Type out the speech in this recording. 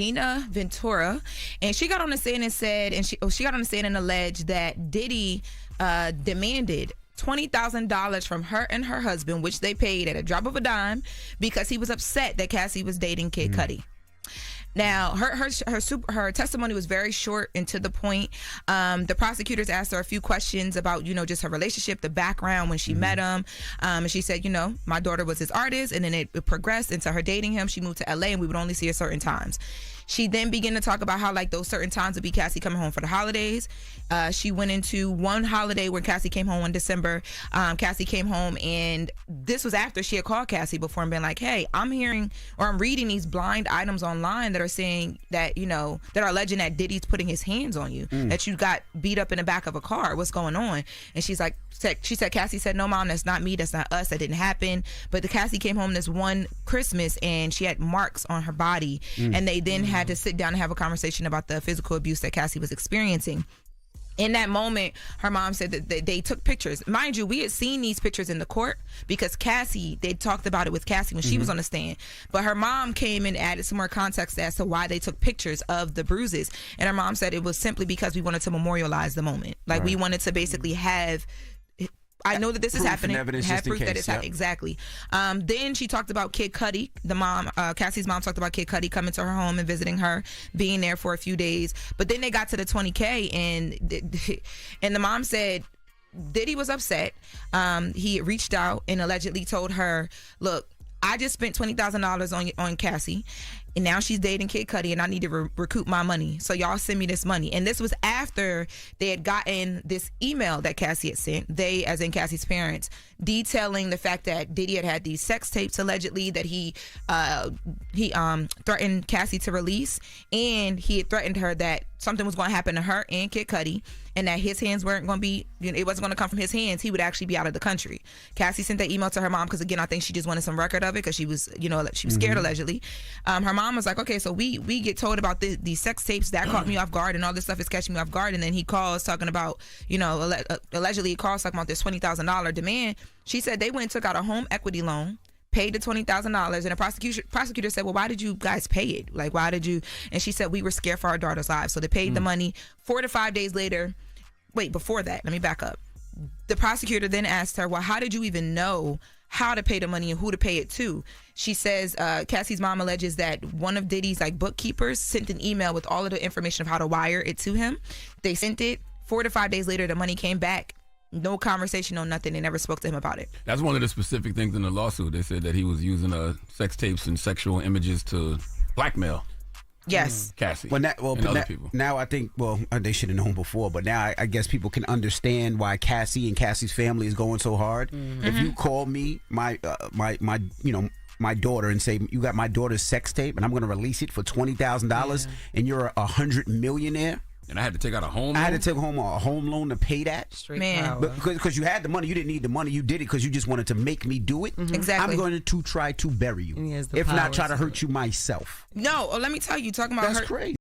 Nina Ventura, and she got on the stand and said, and she got on the stand and alleged that Diddy demanded $20,000 from her and her husband, which they paid at a drop of a dime, because he was upset that Cassie was dating Kid Cudi. Now, her testimony was very short and to the point. The prosecutors asked her a few questions about, just her relationship, the background when she met him. And she said, my daughter was his artist, and then it progressed into her dating him. She moved to LA, and we would only see her certain times. She then began to talk about how those certain times would be Cassie coming home for the holidays. She went into one holiday where Cassie came home in December. Cassie came home, and this was after she had called Cassie before and been like, hey, I'm hearing or I'm reading these blind items online that are saying that, that are alleging that Diddy's putting his hands on you, that you got beat up in the back of a car. What's going on? And she said, Cassie said, no, Mom, that's not me. That's not us. That didn't happen. But the Cassie came home this one Christmas, and she had marks on her body, and they then had to sit down and have a conversation about the physical abuse that Cassie was experiencing. In that moment, her mom said that they took pictures. Mind you, we had seen these pictures in the court because they talked about it with Cassie when she was on the stand. But her mom came and added some more context as to why they took pictures of the bruises. And her mom said it was simply because we wanted to memorialize the moment. We wanted to basically have... I know that this is happening. Have proof that it's happening. Exactly. Then she talked about Kid Cudi. The mom, Cassie's mom, talked about Kid Cudi coming to her home and visiting her, being there for a few days. But then they got to the $20K, and the mom said Diddy was upset. He had reached out and allegedly told her, "Look, I just spent $20,000 on Cassie, and now she's dating Kid Cudi, and I need to recoup my money. So y'all send me this money." And this was after they had gotten this email that Cassie had sent, they, as in Cassie's parents, detailing the fact that Diddy had these sex tapes allegedly that he threatened Cassie to release, and he had threatened her that something was going to happen to her and Kid Cudi, and that his hands weren't going to be, it wasn't going to come from his hands. He would actually be out of the country. Cassie sent that email to her mom because, again, I think she just wanted some record of it because she was, she was scared allegedly. Her mom was like, okay, so we get told about these sex tapes that caught me off guard, and all this stuff is catching me off guard. And then he calls talking about, allegedly he calls talking about this $20,000 demand. She said they went and took out a home equity loan, paid the $20,000, and the prosecutor said, well, why did you guys pay it? Why did you? And she said, we were scared for our daughter's lives. So they paid the money. 4 to 5 days later, before that, let me back up. The prosecutor then asked her, well, how did you even know how to pay the money and who to pay it to? She says Cassie's mom alleges that one of Diddy's bookkeepers sent an email with all of the information of how to wire it to him. They sent it. 4 to 5 days later, the money came back. No conversation, no nothing. They never spoke to him about it. That's one of the specific things in the lawsuit. They said that he was using sex tapes and sexual images to blackmail. Yes. Cassie. Other people. Now I think, they should have known before, but now I guess people can understand why Cassie and Cassie's family is going so hard. If you call me, my daughter, and say, you got my daughter's sex tape and I'm going to release it for $20,000 and you're a $100 millionaire. And I had to take out a home loan? I had to take home a home loan to pay that. Man. Because you had the money. You didn't need the money. You did it because you just wanted to make me do it. Exactly. I'm going to try to bury you. If not, try to hurt you myself. No, let me tell you, talking about That's crazy.